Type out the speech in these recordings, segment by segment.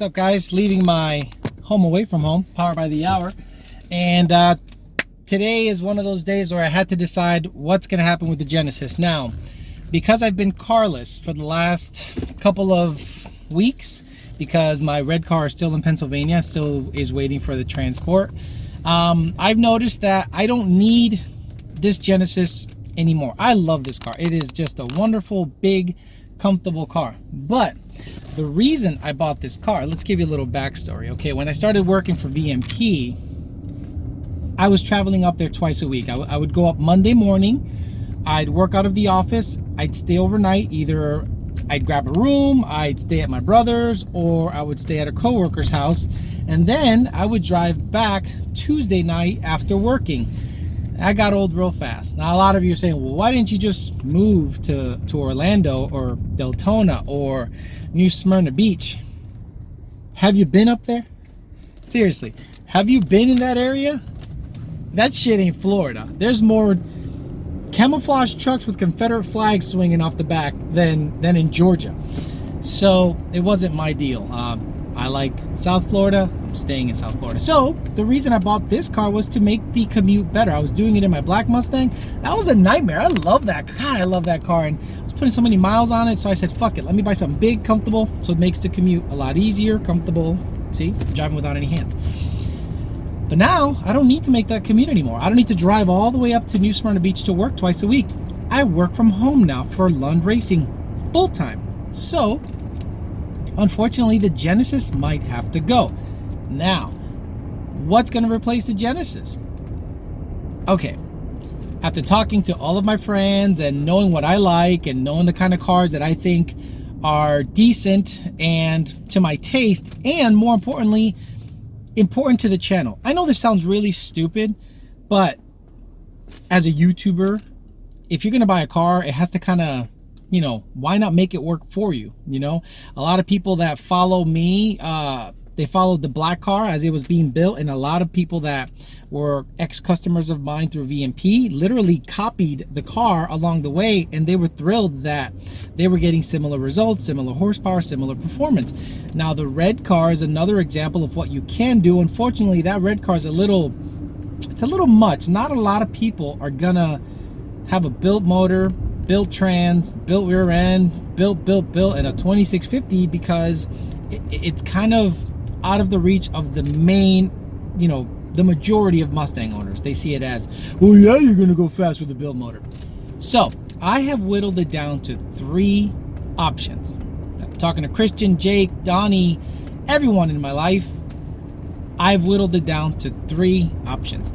What's up, guys? Leaving my home away from home, powered by the hour. And today is one of those days where I had to decide what's going to happen with the Genesis. Now, because I've been carless for the last couple of weeks, because my red car is still in Pennsylvania, still is waiting for the transport, I've noticed that I don't need this Genesis anymore. I love this car. It is just a wonderful, big, comfortable car. But the reason I bought this car, let's give you a little backstory. Okay, when I started working for VMP, I was traveling up there twice a week. I would go up Monday morning, I'd work out of the office, I'd stay overnight. Either I'd grab a room, I'd stay at my brother's, or I would stay at a coworker's house, and then I would drive back Tuesday night after working. I got old real fast. Now, a lot of you are saying, well, why didn't you just move to Orlando or Deltona or New Smyrna Beach? Have you been up there? Seriously, have you been in that area? That shit ain't Florida. There's more camouflage trucks with Confederate flags swinging off the back than in Georgia. So it wasn't my deal. I like South Florida. I'm staying in South Florida. So the reason I bought this car was to make the commute better. I was doing it in my black Mustang. That was a nightmare. I love that. God, I love that car. And I was putting so many miles on it. So I said, fuck it. Let me buy something big, comfortable. So it makes the commute a lot easier, comfortable. See, I'm driving without any hands. But now I don't need to make that commute anymore. I don't need to drive all the way up to New Smyrna Beach to work twice a week. I work from home now for Lund Racing full time. So unfortunately, the Genesis might have to go. Now, what's going to replace the Genesis? Okay, after talking to all of my friends and knowing what I like and knowing the kind of cars that I think are decent and to my taste, and more importantly, important to the channel. I know this sounds really stupid, but as a YouTuber, if you're going to buy a car, it has to kind of, why not make it work for you? A lot of people that follow me, they followed the black car as it was being built, and a lot of people that were ex-customers of mine through VMP literally copied the car along the way, and they were thrilled that they were getting similar results, similar horsepower, similar performance. Now, the red car is another example of what you can do. Unfortunately, that red car is it's a little much. Not a lot of people are gonna have a built motor, built trans, built rear end, built, and a 2650, because it's kind of out of the reach of the main, the majority of Mustang owners. They see it as, well, yeah, you're gonna go fast with the built motor. So I have whittled it down to 3 options. I'm talking to Christian, Jake, Donnie, everyone in my life. I've whittled it down to 3 options,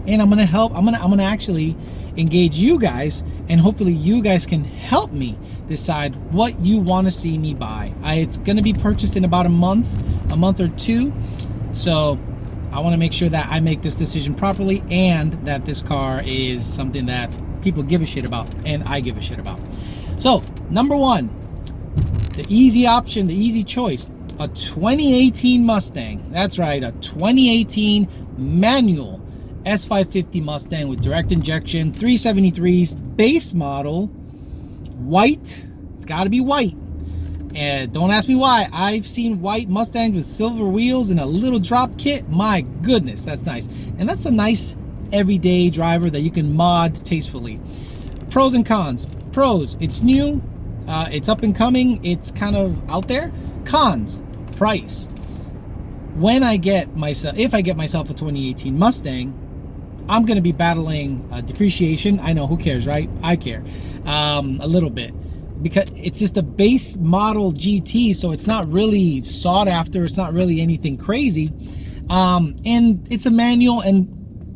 and I'm gonna actually engage you guys, and hopefully you guys can help me decide what you want to see me buy. It's going to be purchased in about a month or 2, so I want to make sure that I make this decision properly, and that this car is something that people give a shit about and I give a shit about. So number 1, the easy option, the easy choice, a 2018 Mustang. That's right, a 2018 manual S550 Mustang with direct injection, 373s, base model, white. It's got to be white. And don't ask me why. I've seen white Mustangs with silver wheels and a little drop kit. My goodness, that's nice. And that's a nice everyday driver that you can mod tastefully. Pros and cons. Pros, it's new, it's up and coming, it's kind of out there. Cons, price. If I get myself a 2018 Mustang, I'm going to be battling depreciation. I know, who cares, right? I care a little bit, because it's just a base model GT, so it's not really sought after. It's not really anything crazy, and it's a manual, and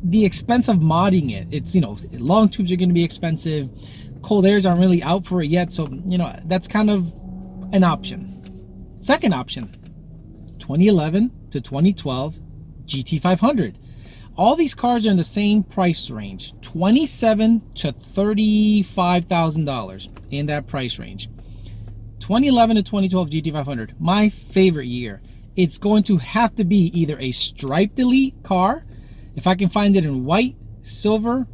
the expense of modding it, it's, long tubes are going to be expensive. Cold airs aren't really out for it yet, so that's kind of an option. Second option, 2011 to 2012 GT500. All these cars are in the same price range, $27,000 to $35,000 in that price range. 2011 to 2012 GT500, my favorite year. It's going to have to be either a striped elite car, if I can find it in white, silver,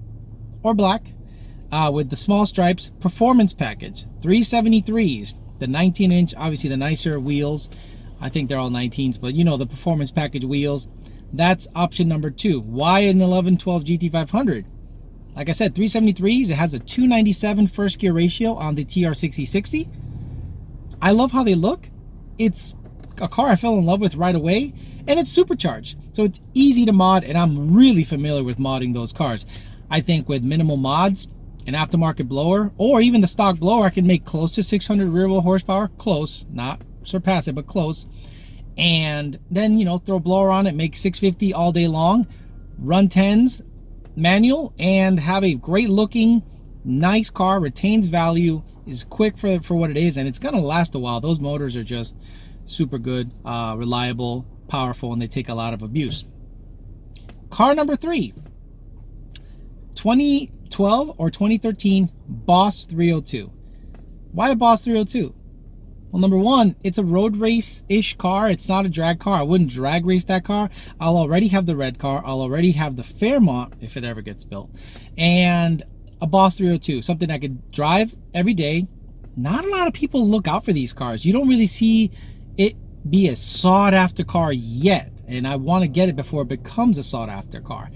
or black, with the small stripes, performance package, 373s, the 19-inch, obviously the nicer wheels, I think they're all 19s, but you know, the performance package wheels. That's option number 2. Why an 1112 GT500? Like I said, 373s. It has a 297 first gear ratio on the TR6060. I love how they look. It's a car I fell in love with right away, and it's supercharged, so it's easy to mod, and I'm really familiar with modding those cars. I think with minimal mods, an aftermarket blower, or even the stock blower, I can make close to 600 rear wheel horsepower. Close, not surpass it, but close. And then, you know, throw a blower on it, make 650 all day long, run 10s manual, and have a great looking, nice car, retains value, is quick for what it is, and it's gonna last a while. Those motors are just super good, reliable, powerful, and they take a lot of abuse. Car number 3, 2012 or 2013 Boss 302. Why a Boss 302? Well, number one, it's a road race-ish car. It's not a drag car. I wouldn't drag race that car. I'll already have the red car. I'll already have the Fairmont, if it ever gets built. And a Boss 302, something I could drive every day. Not a lot of people look out for these cars. You don't really see it be a sought-after car yet. And I want to get it before it becomes a sought-after car.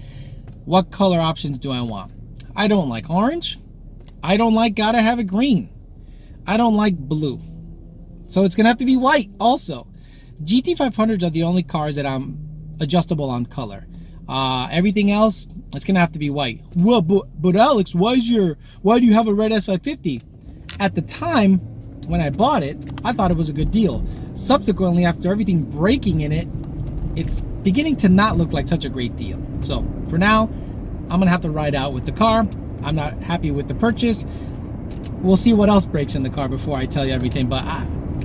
What color options do I want? I don't like orange. I don't like gotta have it green. I don't like blue. So it's gonna have to be white also. GT500s are the only cars that I'm adjustable on color. Everything else, it's gonna have to be white. Well, but Alex, why do you have a red S550? At the time when I bought it, I thought it was a good deal. Subsequently, after everything breaking in it, it's beginning to not look like such a great deal. So for now, I'm gonna have to ride out with the car. I'm not happy with the purchase. We'll see what else breaks in the car before I tell you everything, but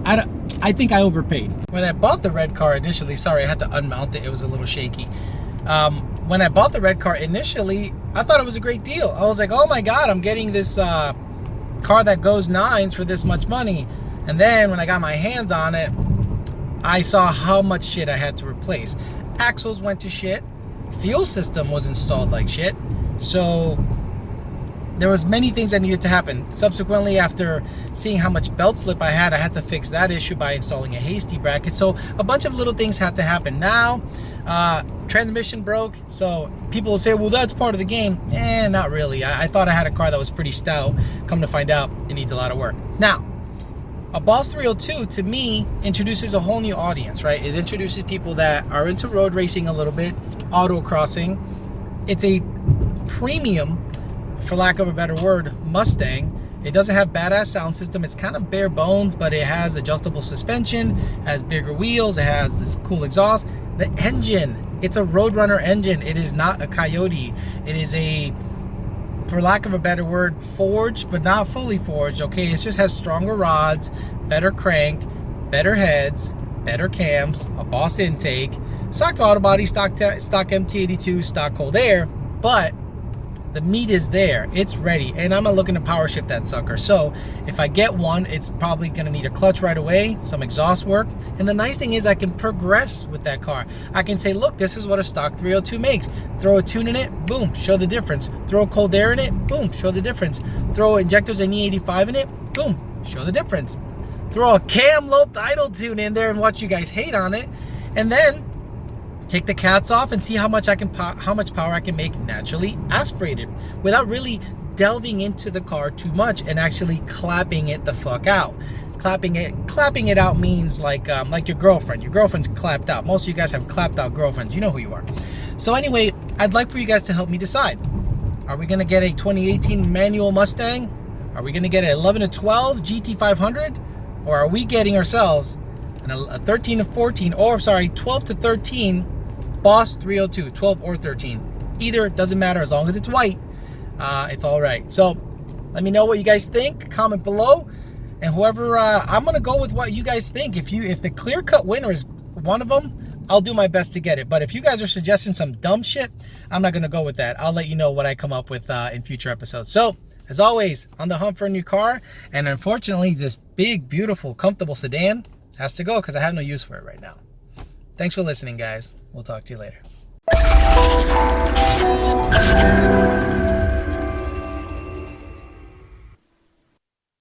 I think I overpaid. When I bought the red car initially, sorry, I had to unmount it. It was a little shaky. When I bought the red car initially, I thought it was a great deal. I was like, oh my God, I'm getting this car that goes 9s for this much money. And then when I got my hands on it, I saw how much shit I had to replace. Axles went to shit. Fuel system was installed like shit. So there was many things that needed to happen. Subsequently, after seeing how much belt slip I had to fix that issue by installing a hasty bracket. So a bunch of little things had to happen. Now, transmission broke. So people will say, well, that's part of the game. Not really. I thought I had a car that was pretty stout. Come to find out, it needs a lot of work. Now, a Boss 302 to me introduces a whole new audience, right? It introduces people that are into road racing a little bit, autocrossing. It's a premium, for lack of a better word, Mustang. It doesn't have badass sound system. It's kind of bare bones, but it has adjustable suspension, has bigger wheels, it has this cool exhaust. The engine, it's a Roadrunner engine. It is not a Coyote. It is a, for lack of a better word, forged, but not fully forged, okay? It just has stronger rods, better crank, better heads, better cams, a Boss intake, stock throttle body, stock MT82, stock cold air, but the meat is there. It's ready, and I'm not looking to power shift that sucker. So if I get one, it's probably gonna need a clutch right away, some exhaust work, and the nice thing is I can progress with that car. I can say, look, this is what a stock 302 makes. Throw a tune in it, boom, show the difference. Throw a cold air in it, boom, show the difference. Throw injectors and E85 in it, boom, show the difference. Throw a cam loped idle tune in there and watch you guys hate on it, and then take the cats off and see how much power I can make naturally aspirated without really delving into the car too much and actually clapping it the fuck out. Clapping it out means like your girlfriend. Your girlfriend's clapped out. Most of you guys have clapped out girlfriends. You know who you are. So anyway, I'd like for you guys to help me decide. Are we gonna get a 2018 manual Mustang? Are we gonna get an 11 to 12 GT500? Or are we getting ourselves a 13 to 14, or sorry, 12 to 13 Boss 302, 12 or 13. Either, doesn't matter, as long as it's white, it's all right. So let me know what you guys think. Comment below, and whoever, I'm gonna go with what you guys think. If the clear-cut winner is one of them, I'll do my best to get it. But if you guys are suggesting some dumb shit, I'm not gonna go with that. I'll let you know what I come up with in future episodes. So as always, on the hunt for a new car, and unfortunately this big, beautiful, comfortable sedan has to go because I have no use for it right now. Thanks for listening, guys. We'll talk to you later.